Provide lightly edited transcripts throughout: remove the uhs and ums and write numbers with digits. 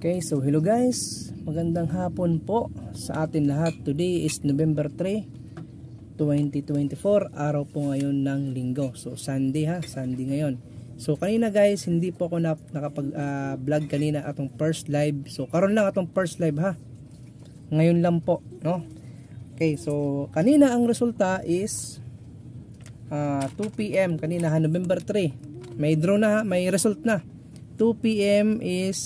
Okay, so hello guys, magandang hapon po sa atin lahat. Today is November 3, 2024, araw po ngayon ng linggo. So Sunday ha, Sunday ngayon. So kanina guys, hindi po ako nakapag vlog kanina atong first live. So karon lang atong first live ha. Ngayon lang po, no? Okay, so kanina ang resulta is 2 PM kanina ha, November 3. May draw na, may result na. 2 PM is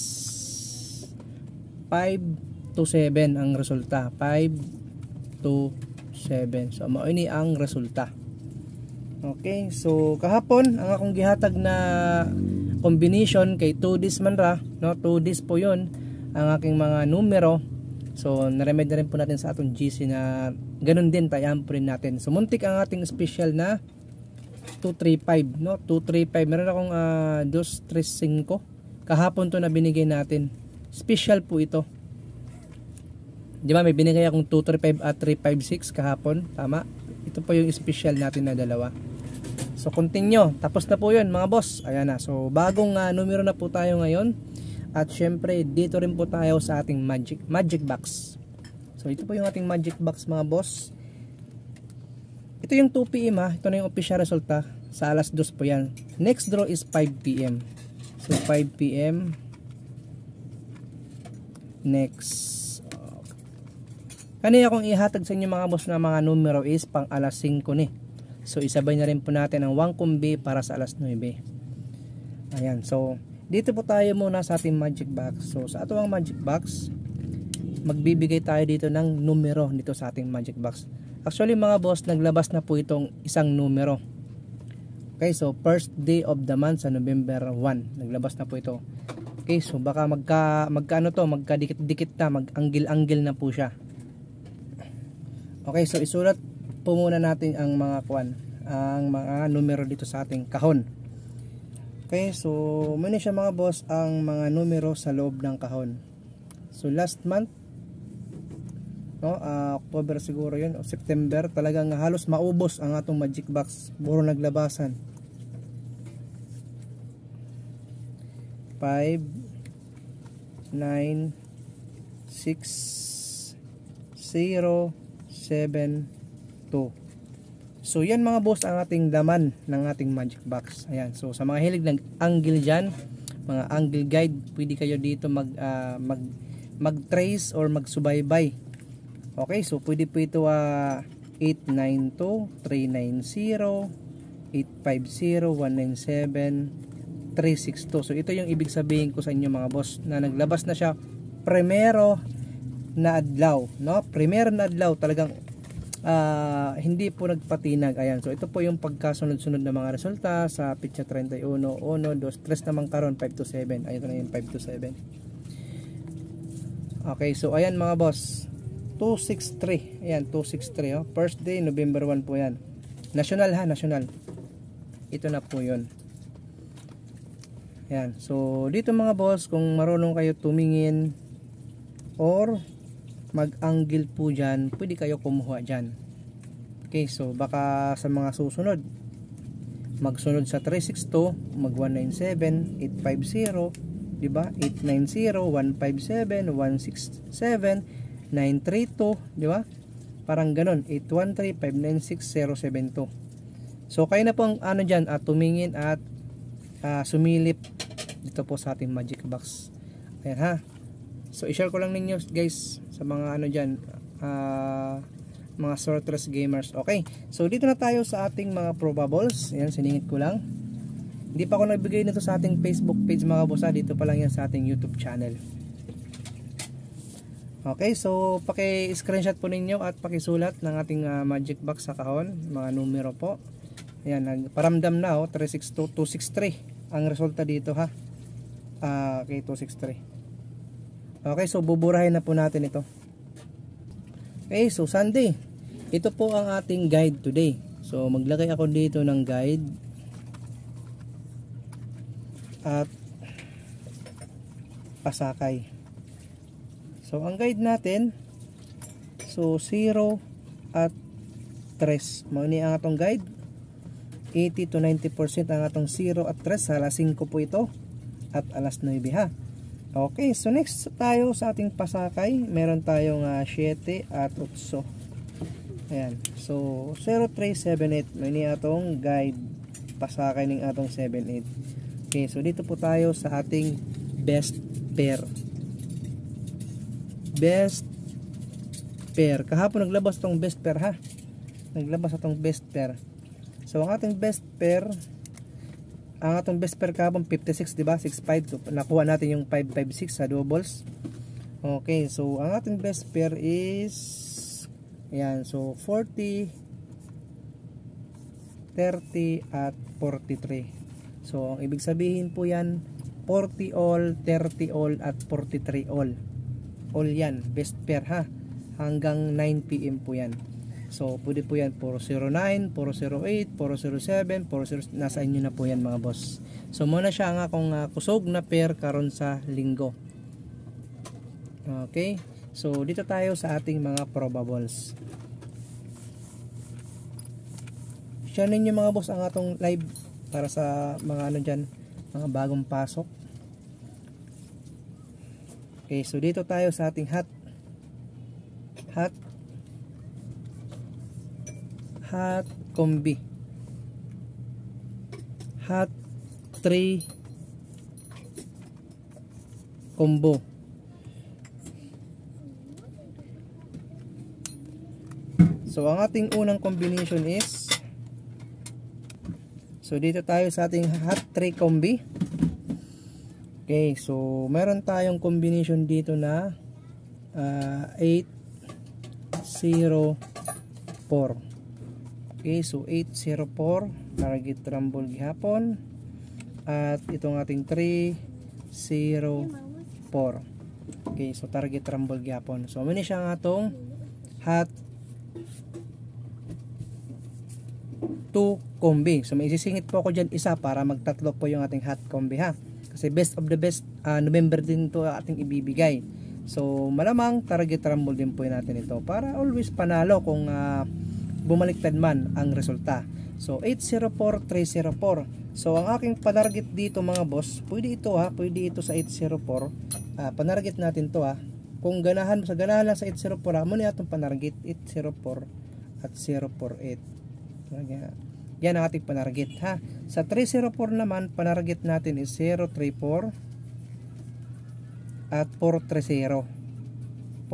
5 to 7 ang resulta. 5 to 7. So mao ini ang resulta. Okay, so kahapon ang akong gihatag na combination kay 2 dis man ra, no? 2 dis po 'yon ang aking mga numero. So na-remed na rin po natin sa atong GC na ganun din tayan po rin natin. So muntik ang ating special na 235, no? 235. Meron akong 235 kahapon to na binigay natin. Special po ito. Di ba may binigay akong 235 at 356 kahapon, tama? Ito po yung special natin na dalawa. So continue, tapos na po 'yun mga boss. Ayan na. So bagong numero na po tayo ngayon. At syempre dito rin po tayo sa ating magic box. So ito po yung ating magic box mga boss. Ito yung 2 PM ha. Ito na yung official resulta. Sa alas 2 po yan. Next draw is 5 PM. So 5 PM next. Kanina kong ihatag sa inyo mga boss na mga numero is pang alas 5 ni. So isabay na rin po natin ang 1 kumbi para sa alas 9. Ayan, so dito po tayo muna sa ating magic box. So sa atong magic box, magbibigay tayo dito ng numero dito sa ating magic box. Actually mga boss, naglabas na po itong isang numero. Okay, so first day of the month sa November 1, naglabas na po ito. Okay, so baka magkaano to, magkadikit-dikit na, mag-anggil-anggil na po siya. Okay, so isulat po muna natin ang mga ang mga numero dito sa ating kahon. Okay, so muna siya mga boss ang mga numero sa loob ng kahon. So last month, no, October siguro 'yun, o September, talagang halos maubos ang atong magic box. Puro naglabasan. 5 9 6 0 7 2. So yan mga boss ang ating laman ng ating magic box. Ayan, so sa mga hilig ng angle dyan, mga angle guide, pwede kayo dito mag-trace or magsubaybay. Okay, so pwede po ito 892 390 850 197 362. So ito yung ibig sabihin ko sa inyo mga boss, na naglabas na siya primero na adlaw, no? Primero na adlaw, talagang hindi po nagpatinag. Ayan, so ito po yung pagkasunod-sunod na mga resulta sa pitsa 31, 1, 2, 3 naman karon 5 to 7. Ayun na yung 5 to 7. Okay, so ayan mga boss, 263. Ayan, 263 oh. First day November 1 po yan. National ha, national. Ito na po yun. Ayan, so dito mga boss, kung marunong kayo tumingin or mag-angle po dyan, pwede kayo kumuha dyan. Okay, so baka sa mga susunod, magsunod sa 362, mag 197, 850, diba? 890, 157, 167, 932, diba? Parang ganon, 813, 596, 072. So kayo na pong ano dyan, tumingin at sumilip dito po sa ating magic box. Ayan ha. So i-share ko lang ninyo guys sa mga ano dyan, mga sortress gamers. Okay, so dito na tayo sa ating mga probables. Ayan, siningit ko lang. Hindi pa ako nagbigay nito sa ating Facebook page mga boss, dito pa lang yan sa ating YouTube channel. Okay, so paki-screenshot po ninyo at pakisulat ng ating magic box sa kahon, mga numero po. Ayan, nagparamdam na 362, 263 ang resulta dito ha. Okay, 263. Okay, so buburahin na po natin ito. Okay, so Sunday, ito po ang ating guide today. So maglagay ako dito ng guide at pasakay. So ang guide natin, so 0 at 3. Mauni ang atong guide. 80 to 90% ang atong 0 at 3 sa alas 5 po ito at alas 9 ha. Okay, so next tayo sa ating pasakay. Meron tayong 7 at 8. Ayan. So 0378 may ni atong guide pasakay ning atong 78. Okay, so dito po tayo sa ating best pair. Best pair. Kahapon naglabas tong best pair ha. Naglabas atong best pair. So ang ating best pair, ang atong best pair kahapon 56, di ba? 65. Nakuha natin yung 556 sa doubles. Okay, so ang ating best pair is ayan, so 40, 30 at 43. So ang ibig sabihin po yan 40 all, 30 all at 43 all. All yan, best pair ha. Hanggang 9 PM po yan. So pwede po yan 409, 408, 407, 40, nasa inyo na po yan mga boss. So muna siya ang akong kusog na pair karon sa linggo. Okay, so dito tayo sa ating mga probables. Share ninyo mga boss ang atong live para sa mga ano dyan, mga bagong pasok. Okay, so dito tayo sa ating hot combi. Hot 3 combo. So ang ating unang combination is, so dito tayo sa ating hot 3 combi. Okay, so meron tayong combination dito na 804. Okay, so 804 target rumble gihapon at itong ating 304. Okay, so target rumble gihapon. So muna siya ang atong hot 2 combi. So may isisingit po ako dyan isa para magtatlo po yung ating hot combi ha. Kasi best of the best November din to ating ibibigay. So malamang target rumble din po natin ito para always panalo kung bumaliktad man ang resulta. So 804, 304. So ang aking panarget dito mga boss, pwede ito ha, pwede ito sa 804. Panarget natin to ha. Kung ganahan sa ganahan lang sa 804, mo na itong panarget 804 at 048. Yan ang ating panarget ha. Sa 304 naman, panarget natin is 034 at 430.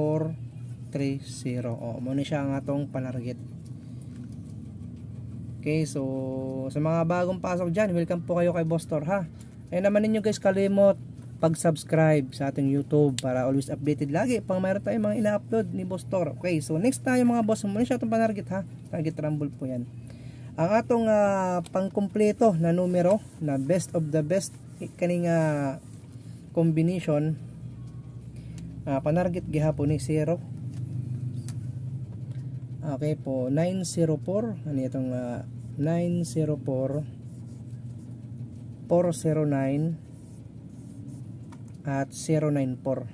430. Muna siya ang atong panarget. Okay, so sa mga bagong pasok dyan, welcome po kayo kay Boss Tor ha. Ayun naman ninyo guys, kalimot pag-subscribe sa ating YouTube para always updated lagi pang mayroon tayong mga ina-upload ni Boss Tor. Okay, so next tayo mga boss, muna siya itong panarget ha. Target rumble po yan. Ang atong pangkumpleto na numero na best of the best kaning combination, panarget gihapon ni 0. Okay po, 904. Ano itong 904, 409 at 094.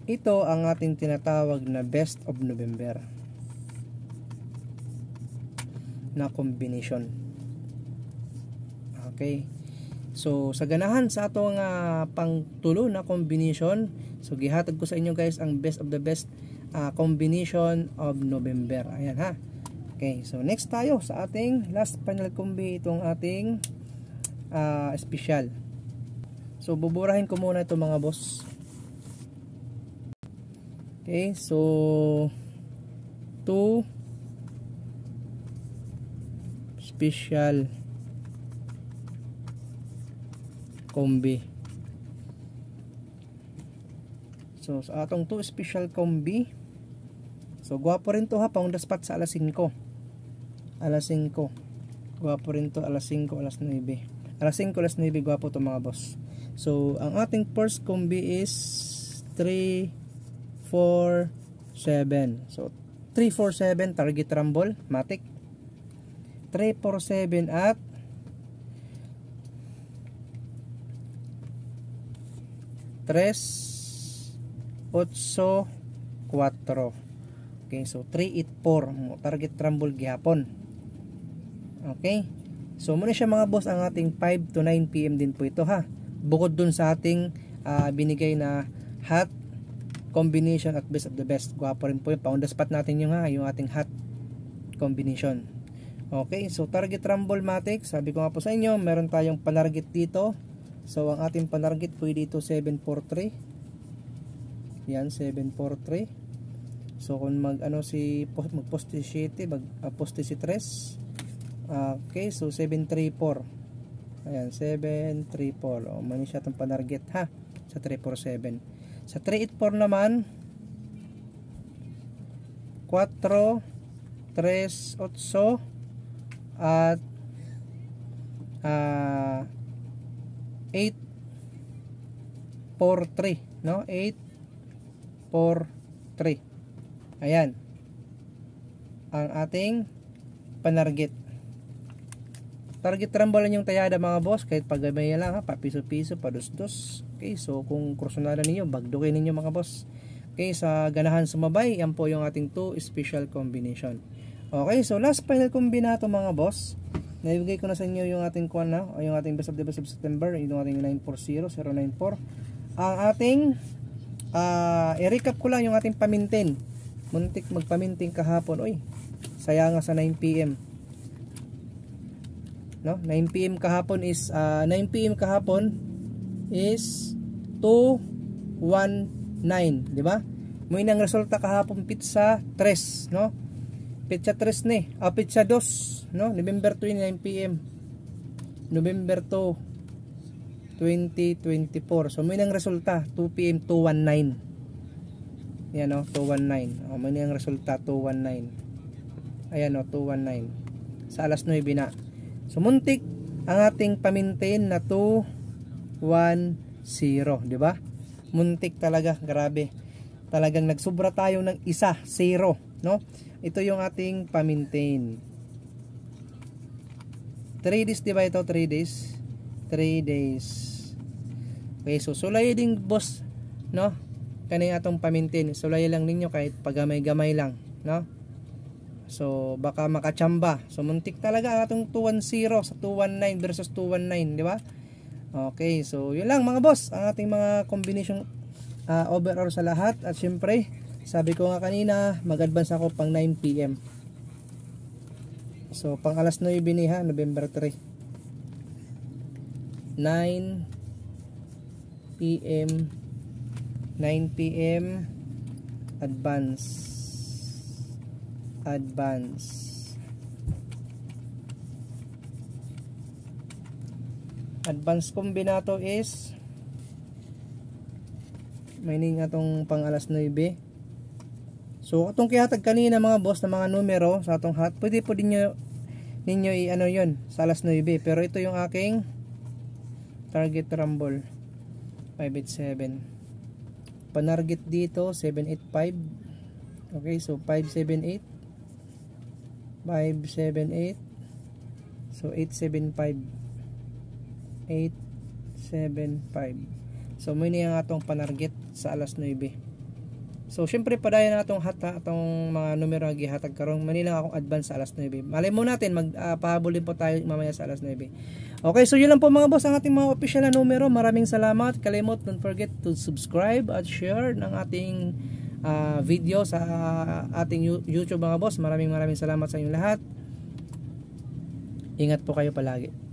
Ito ang ating tinatawag na best of November na combination. Okay, so sa ganahan sa atong pangtulo na combination, so gihatag ko sa inyo guys ang best of the best combination of November. Ayan ha. Okay, so next tayo sa ating last final combi, itong ating special. So buburahin ko muna ito mga boss. Okay, so 2 special combi. So sa atong 2 special combi, so gwapo rin to ha, pang the spot sa alas 5. Alas 5. Gwapo rin to alas 5, alas 9. Alas 5, alas 9, gwapo to mga boss. So ang ating first combi is 3, 4, 7. So 347 target rumble matic. 347 at 3, 8, 4. Okay, so 384 target rumble gihapon. Okay, so muna siya mga boss ang ating 5 to 9 PM din po ito ha. bukod dun sa ating binigay na hot combination at best of the best. Gwapo rin po yun. Pa-on the spot natin yung ating hot combination. Okay, so target rumble matic, sabi ko nga po sa inyo, meron tayong panarget dito. So ang ating panarget po dito 743. Yan, 743. So kung magposte 7, poste si 3. Okay, so 734. Ayan, 734. O mani siya itong panarget ha, sa 347. Sa 384 naman 4 3 8 at 843, no? 843. Ayan ang ating panarget. Target rumble yung tayada mga boss, kahit paggamay lang ha, pa piso-piso, pa dos-dos. Okay, so kung kursunada ninyo, bagdukin ninyo mga boss. Okay, sa ganahan sumabay, yan po yung ating 2 special combination. Okay, so last final kombinato mga boss. Naibigay ko na sa inyo yung ating kuan na, o yung ating best of September, yung ating 940094. Ang ating i-recap ko lang yung ating pamintin. Muntik magpamintin kahapon. Oy, saya nga sa 9 PM. No, 9 PM kahapon is 9 PM kahapon is 219, di ba? May nang resulta kahapon pizza 3, no? Pizza 3 ni, pizza 2, no? November 9 PM. November 2, 2024. So may nang resulta 2 PM 219. Yan no, 219. May nang resulta 219. Ayan no, 219. Sa alas 9 na. So muntik ang ating pamintain na 210, di ba? Muntik talaga, grabe. Talagang nagsubra tayo ng 0, no? Ito yung ating pamintain. 3 days, di ba ito? 3 days. 3 days. Okay, so sulay ding boss, no? Kani atong pamintain. Sulay lang ninyo kahit pagamay-gamay lang, no? So baka makachamba. So muntik talaga ang atong 210 sa 219 versus 219, di ba? Okay, so yun lang mga boss, ang ating mga combination overall sa lahat. At syempre, sabi ko nga kanina, mag-advance ako pang 9 PM. So pang alas 9 ni ha, November 3. 9 PM 9 PM advance kombinato is mining atong pang alas 9. So atong kihatag kanina mga boss na mga numero sa atong hat, pwede po ninyo i-ano yun sa alas 9, pero ito yung aking target rumble 587. Panarget dito 785. Okay, so 578. So 875. So muna yung atong panarget sa alas 9. So syempre padayon na atong atong mga numero nga gihatag karon, manila akong advance sa alas 9. Malay mo natin magpahabol din po tayo mamaya sa alas 9. Okay, so yun lang po mga boss ang ating mga official na numero. Maraming salamat. Kalimot, don't forget to subscribe at share ng ating video sa ating YouTube mga boss. Maraming salamat sa inyong lahat. Ingat po kayo palagi.